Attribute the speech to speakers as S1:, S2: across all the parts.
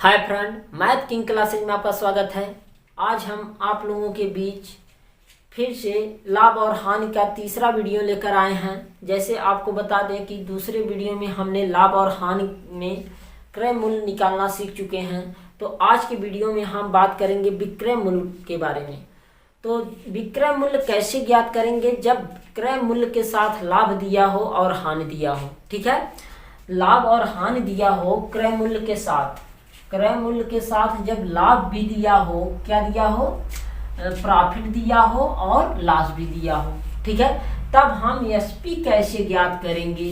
S1: Hi friend, math king classes में आपका स्वागत है। आज हम आप लोगों के बीच फिर से लाभ और हानि का तीसरा वीडियो लेकर आए हैं। जैसे आपको बता दें कि दूसरे वीडियो में हमने लाभ और हानि में क्रय मूल्य निकालना सीख चुके हैं, तो आज के वीडियो में हम बात करेंगे विक्रय मूल्य के बारे में। तो विक्रय मूल्य कैसे ज्ञात करेंगे? जब क्रय मूल्य के साथ लाभ दिया हो और हानि दिया हो। ठीक है, लाभ और हानि दिया हो क्रय मूल्य के साथ, क्रय मूल्य के साथ जब लाभ भी दिया हो, क्या दिया हो, प्रॉफिट दिया हो और लॉस भी दिया हो। ठीक है, तब हम एसपी कैसे ज्ञात करेंगे?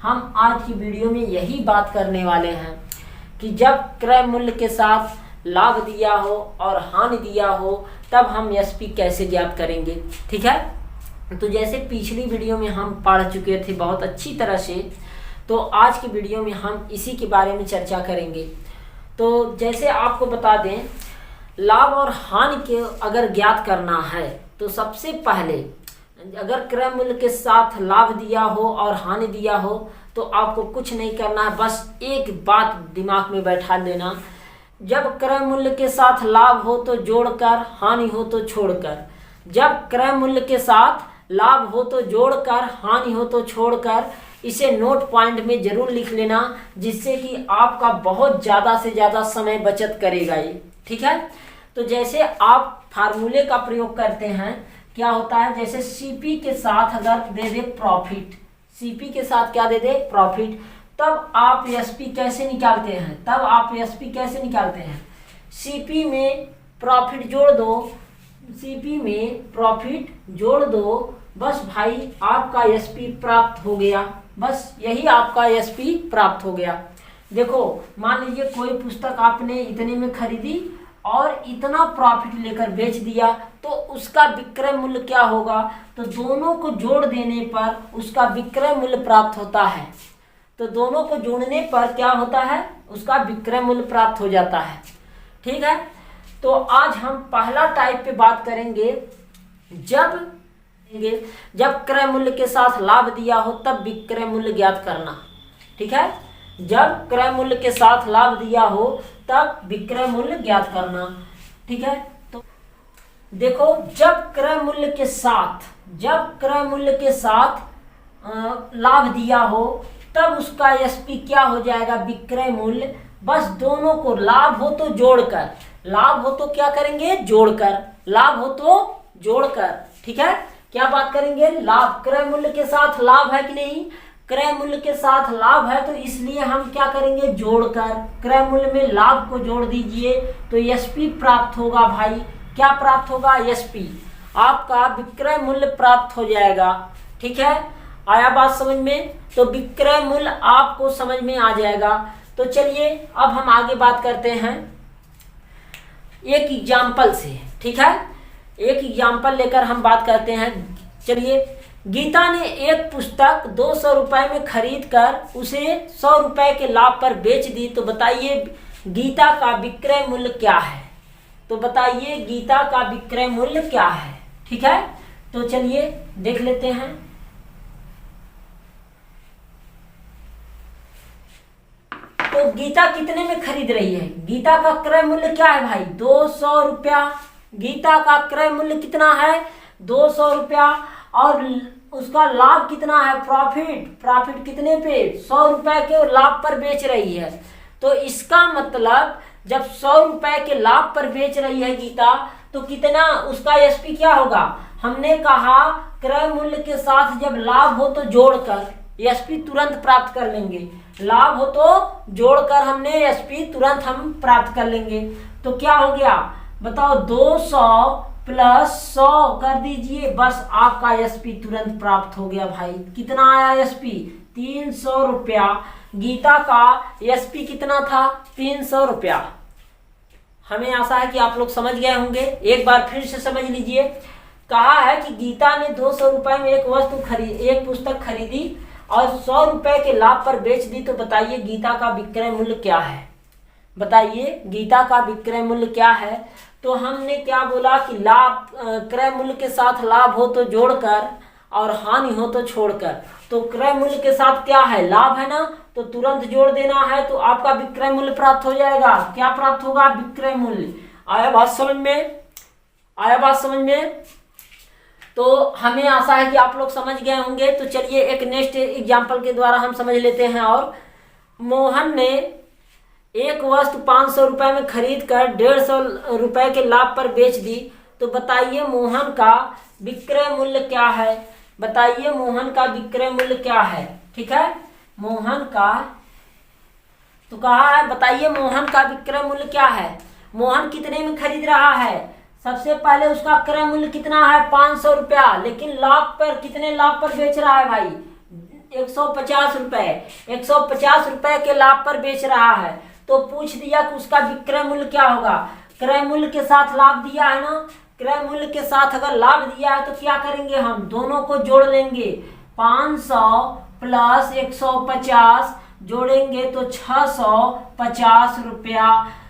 S1: हम आज की वीडियो में यही बात करने वाले हैं कि जब क्रय मूल्य के साथ लाभ दिया हो और हानि दिया हो तब हम एसपी कैसे ज्ञात करेंगे। ठीक है, तो जैसे पिछली वीडियो में हम पढ़ चुके थे बहुत अच्छी तरह से, तो आज की वीडियो में हम इसी के बारे में चर्चा करेंगे। तो जैसे आपको बता दें, लाभ और हानि के अगर ज्ञात करना है तो सबसे पहले अगर क्रय मूल्य के साथ लाभ दिया हो और हानि दिया हो तो आपको कुछ नहीं करना है, बस एक बात दिमाग में बैठा लेना। जब क्रय मूल्य के साथ लाभ हो तो जोड़कर, हानि हो तो छोड़कर। जब क्रय मूल्य के साथ लाभ हो तो जोड़कर, हानि हो तो छोड़कर। इसे नोट पॉइंट में जरूर लिख लेना, जिससे कि आपका बहुत ज़्यादा से ज़्यादा समय बचत करेगा ये। ठीक है, तो जैसे आप फार्मूले का प्रयोग करते हैं, क्या होता है, जैसे सीपी के साथ अगर दे दे प्रॉफिट, सीपी के साथ क्या दे दे प्रॉफिट, तब आप एसपी कैसे निकालते हैं? सीपी में प्रॉफिट जोड़ दो, सीपी में प्रॉफिट जोड़ दो, बस भाई आपका एसपी प्राप्त हो गया। बस यही आपका एसपी प्राप्त हो गया। देखो, मान लीजिए कोई पुस्तक आपने इतने में खरीदी और इतना प्रॉफिट लेकर बेच दिया, तो उसका विक्रय मूल्य क्या होगा? तो दोनों को जोड़ देने पर उसका विक्रय मूल्य प्राप्त होता है। तो दोनों को जोड़ने पर क्या होता है? उसका विक्रय मूल्य प्राप्त हो जाता है। ठीक है, तो आज हम पहला टाइप पे बात करेंगे। जब क्रय मूल्य के साथ लाभ दिया हो तब विक्रय मूल्य ज्ञात करना। ठीक है, जब क्रय मूल्य के साथ लाभ दिया हो तब विक्रय मूल्य ज्ञात करना। ठीक है, तो देखो, जब क्रय मूल्य के साथ लाभ दिया हो तब उसका एसपी क्या हो जाएगा? विक्रय मूल्य। बस दोनों को, लाभ हो तो जोड़कर, लाभ हो तो क्या करेंगे? जोड़कर, लाभ हो तो जोड़कर। ठीक है, क्या बात करेंगे? लाभ, क्रय मूल्य के साथ लाभ है कि नहीं? क्रय मूल्य के साथ लाभ है, तो इसलिए हम क्या करेंगे? जोड़कर। क्रय मूल्य में लाभ को जोड़ दीजिए तो एसपी प्राप्त होगा। भाई क्या प्राप्त होगा? एसपी, आपका विक्रय मूल्य प्राप्त हो जाएगा। ठीक है, आया बात समझ में? तो विक्रय मूल्य आपको समझ में आ जाएगा। तो चलिए अब हम आगे बात करते हैं एक एग्जाम्पल से। ठीक है, एक एग्जाम्पल लेकर हम बात करते हैं। चलिए, गीता ने एक पुस्तक 200 रुपए में खरीद कर उसे 100 रुपए के लाभ पर बेच दी, तो बताइए गीता का विक्रय मूल्य क्या है? ठीक है, तो चलिए देख लेते हैं। तो गीता कितने में खरीद रही है? गीता का क्रय मूल्य क्या है भाई? 200 रुपया। गीता का क्रय मूल्य कितना है? 200 रुपया। और उसका लाभ कितना है? प्रॉफिट कितने पे? 100 रुपए के लाभ पर बेच रही है। तो इसका मतलब जब 100 रुपए के लाभ पर बेच रही है गीता, तो कितना उसका एसपी क्या होगा? हमने कहा क्रय मूल्य के साथ जब लाभ हो तो जोड़कर एसपी तुरंत प्राप्त कर लेंगे। लाभ हो तो जोड़कर हमने एसपी तुरंत हम प्राप्त कर लेंगे। तो क्या हो गया बताओ? 200 प्लस 100 कर दीजिए, बस आपका एसपी तुरंत प्राप्त हो गया। भाई कितना आया एसपी? 300 रुपया। गीता का एसपी कितना था? 300 रुपया। हमें आशा है कि आप लोग समझ गए होंगे। एक बार फिर से समझ लीजिए। कहा है कि गीता ने 200 रुपए में एक पुस्तक खरीदी और 100 रुपए के लाभ पर बेच दी, तो बताइए गीता का विक्रय मूल्य क्या है? तो हमने क्या बोला कि लाभ, क्रय मूल्य के साथ लाभ हो तो जोड़कर और हानि हो तो छोड़कर। तो क्रय मूल्य के साथ क्या है, लाभ है ना, तो तुरंत जोड़ देना है, तो आपका विक्रय मूल्य प्राप्त हो जाएगा। क्या प्राप्त होगा, विक्रय मूल्य। आया बात समझ में, आया बात समझ में। तो हमें आशा है कि आप लोग समझ गए होंगे। तो चलिए एक नेक्स्ट एग्जाम्पल के द्वारा हम समझ लेते हैं। और मोहन ने एक वस्तु 500 रुपए में खरीद कर 150 रुपए के लाभ पर बेच दी। तो बताइए मोहन का विक्रय मूल्य क्या है, बताइए मोहन का विक्रय मूल्य क्या है। ठीक है, मोहन का तो कहा है, बताइए मोहन का विक्रय मूल्य क्या है। मोहन कितने में खरीद रहा है, सबसे पहले उसका क्रय मूल्य कितना है, 500 रुपया, लेकिन लाभ पर कितने लाभ पर बेच रहा है भाई, 150 रुपए, 150 रुपए के लाभ पर बेच रहा है। तो पूछ दिया कि उसका विक्रय मूल्य क्या होगा। क्रय मूल्य के साथ लाभ दिया है ना, क्रय मूल्य के साथ अगर लाभ दिया है तो क्या करेंगे, हम दोनों को जोड़ लेंगे। 500 प्लस 150 जोड़ेंगे तो 650 रुपया।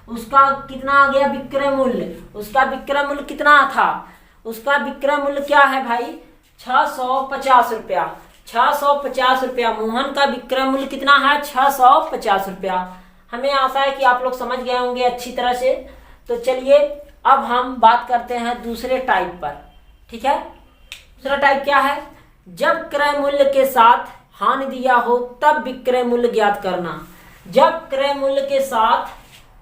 S1: उसका कितना आ गया विक्रय मूल्य, उसका विक्रय मूल्य कितना था, उसका विक्रय मूल्य क्या है भाई, 650 रुपया। 650 रुपया मोहन का विक्रय मूल्य कितना है, 650 रुपया। हमें आशा है कि आप लोग समझ गए होंगे अच्छी तरह से। तो चलिए अब हम बात करते हैं दूसरे टाइप पर। ठीक है, दूसरा टाइप क्या है, जब क्रय मूल्य के साथ हानि दिया हो तब विक्रय मूल्य ज्ञात करना। जब क्रय मूल्य के साथ,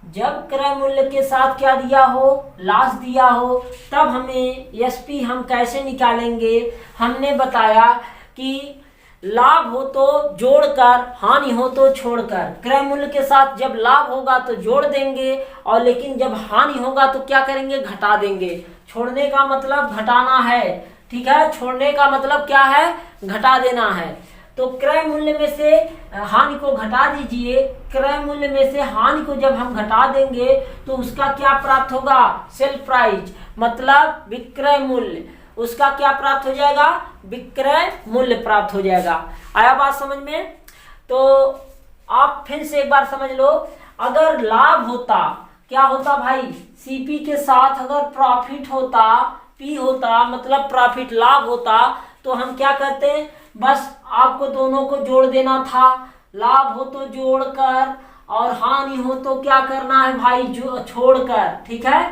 S1: जब क्रय मूल्य के साथ क्या दिया हो, लॉस दिया हो, तब हमें एसपी हम कैसे निकालेंगे। हमने बताया कि लाभ हो तो जोड़कर, हानि हो तो छोड़कर। क्रय मूल्य के साथ जब लाभ होगा तो जोड़ देंगे, और लेकिन जब हानि होगा तो क्या करेंगे, घटा देंगे। छोड़ने का मतलब घटाना है। ठीक है, छोड़ने का मतलब क्या है, घटा देना है। तो क्रय मूल्य में से हानि को घटा दीजिए। क्रय मूल्य में से हानि को जब हम घटा देंगे तो उसका क्या प्राप्त होगा, सेल प्राइस, मतलब विक्रय मूल्य। उसका क्या प्राप्त हो जाएगा, विक्रय मूल्य प्राप्त हो जाएगा। आया बात समझ में। तो आप फिर से एक बार समझ लो, अगर लाभ होता, क्या होता भाई, सीपी के साथ अगर प्रॉफिट होता, पी होता मतलब प्रॉफिट, लाभ होता, तो हम क्या करते, बस आपको दोनों को जोड़ देना था। लाभ हो तो जोड़कर, और हानि हो तो क्या करना है भाई, जो छोड़कर। ठीक है,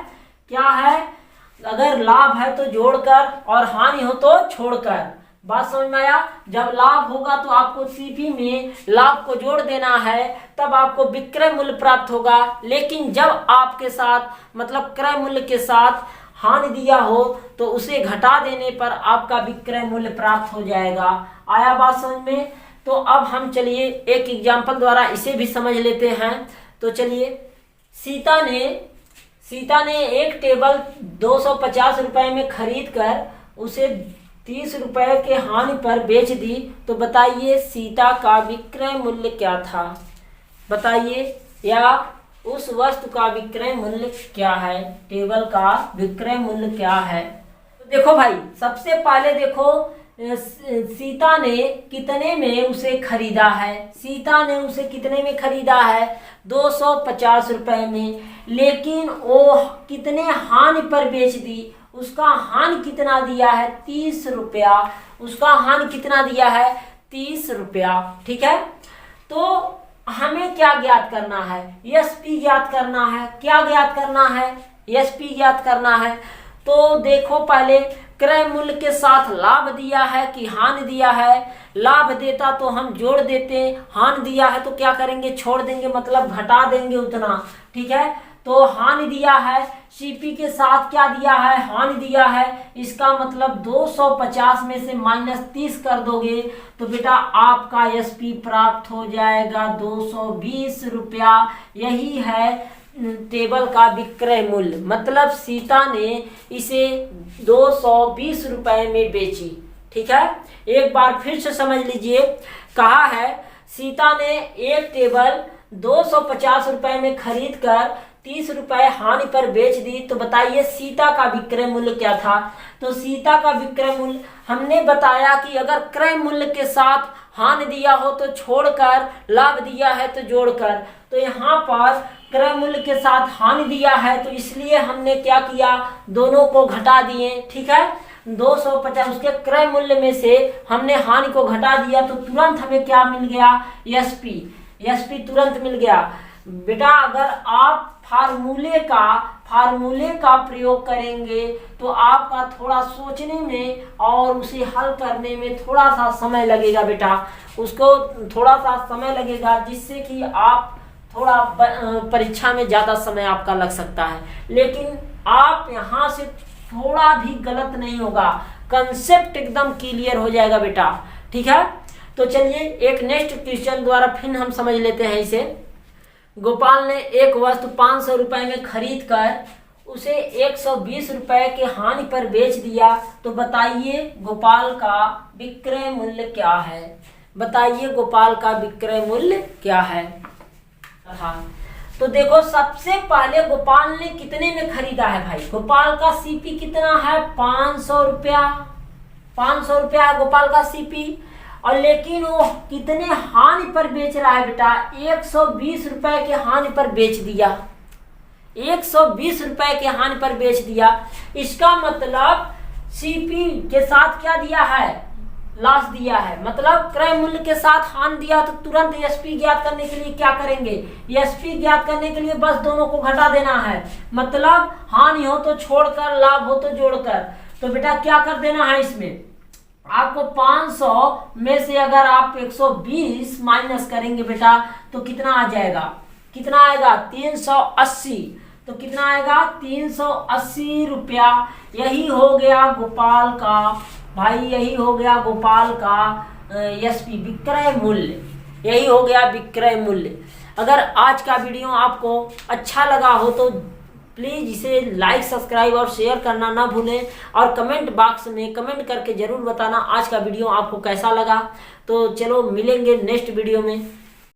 S1: क्या है, अगर लाभ है तो जोड़कर और हानि हो तो छोड़कर। बात समझ में आया। जब लाभ होगा तो आपको सीपी में लाभ को जोड़ देना है, तब आपको विक्रय मूल्य प्राप्त होगा। लेकिन जब आपके साथ मतलब क्रय मूल्य के साथ हानि दिया हो तो उसे घटा देने पर आपका विक्रय मूल्य प्राप्त हो जाएगा। आया बात समझ में। तो अब हम चलिए एक एग्जाम्पल द्वारा इसे भी समझ लेते हैं। तो चलिए, सीता ने एक टेबल 250 रुपए में खरीद कर उसे 30 रुपए के हानि पर बेच दी। तो बताइए सीता का विक्रय मूल्य क्या था, बताइए, या उस वस्तु का विक्रय मूल्य क्या है, टेबल का विक्रय मूल्य क्या है। तो देखो भाई, सबसे पहले देखो सीता ने कितने में उसे खरीदा है। सीता ने उसे कितने में खरीदा है, 250 रुपए में, लेकिन वो कितने हानि पर बेच दी, उसका हानि कितना दिया है, 30 रुपया। उसका हानि कितना दिया है, 30 रुपया। ठीक है, तो हमें क्या ज्ञात करना है, एसपी ज्ञात करना है। क्या ज्ञात करना है, एसपी ज्ञात करना है। तो देखो पहले क्रय मूल्य के साथ लाभ दिया है कि हानि दिया है। लाभ देता तो हम जोड़ देते, हानि दिया है तो क्या करेंगे, छोड़ देंगे, मतलब घटा देंगे उतना। ठीक है, तो हानि दिया है, सीपी के साथ क्या दिया है, हानि दिया है। इसका मतलब 250 में से -30 कर दोगे तो बेटा आपका एसपी प्राप्त हो जाएगा 220 रुपया। यही है टेबल का विक्रय मूल्य। मतलब सीता ने इसे 220 रुपए में बेची। ठीक है, एक बार फिर से समझ लीजिए। कहा है सीता ने एक टेबल 250 रुपए में खरीद कर 30 रुपए हानि पर बेच दी। तो बताइए सीता का विक्रय मूल्य क्या था। तो सीता का विक्रय मूल्य हमने बताया कि अगर क्रय मूल्य के साथ हानि दिया हो तो छोड़कर, लाभ दिया है तो जोड़कर। तो यहाँ पर क्रय मूल्य के साथ हानि दिया है तो इसलिए हमने क्या किया, दोनों को घटा दिए। ठीक है, 250, उसके क्रय मूल्य में से हमने हानि को घटा दिया तो तुरंत हमें क्या मिल गया, एसपी। एसपी तुरंत मिल गया। बेटा अगर आप फार्मूले का प्रयोग करेंगे तो आपका थोड़ा सोचने में और उसे हल करने में थोड़ा सा समय लगेगा बेटा, उसको थोड़ा सा समय लगेगा, जिससे कि आप थोड़ा परीक्षा में ज़्यादा समय आपका लग सकता है। लेकिन आप यहाँ से थोड़ा भी गलत नहीं होगा, कंसेप्ट एकदम क्लियर हो जाएगा बेटा, ठीक है। तो चलिए एक नेक्स्ट क्वेश्चन द्वारा फिर हम समझ लेते हैं इसे। गोपाल ने एक वस्तु 500 रुपए में खरीद कर उसे 120 रुपए के हानि पर बेच दिया, तो बताइए गोपाल का विक्रय मूल्य क्या है। बताइए गोपाल का विक्रय मूल्य क्या है। हाँ, तो देखो सबसे पहले गोपाल ने कितने में खरीदा है भाई, गोपाल का सीपी कितना है, 500 रुपया। 500 रुपया है गोपाल का सीपी, और लेकिन वो कितने हानि पर बेच रहा है बेटा, 120 रुपए के हानि पर बेच दिया। 120 रुपए के हानि पर बेच दिया। इसका मतलब सीपी के साथ क्या दिया है, लॉस दिया है, मतलब क्रय मूल्य के साथ हानि दिया। तो तुरंत एसपी ज्ञात करने के लिए क्या करेंगे, एसपी ज्ञात करने के लिए बस दोनों को घटा देना है, मतलब हानि हो तो छोड़कर, लाभ हो तो जोड़कर। तो बेटा क्या कर देना है, इसमें आपको 500 में से अगर आप 120 माइनस करेंगे बेटा तो कितना आ जाएगा, कितना आएगा, 380। तो कितना आएगा, 380 रुपया। यही हो गया गोपाल का भाई, यही हो गया गोपाल का एसपी विक्रय मूल्य, यही हो गया विक्रय मूल्य। अगर आज का वीडियो आपको अच्छा लगा हो तो प्लीज़ इसे लाइक, सब्सक्राइब और शेयर करना ना भूलें, और कमेंट बॉक्स में कमेंट करके ज़रूर बताना आज का वीडियो आपको कैसा लगा। तो चलो मिलेंगे नेक्स्ट वीडियो में।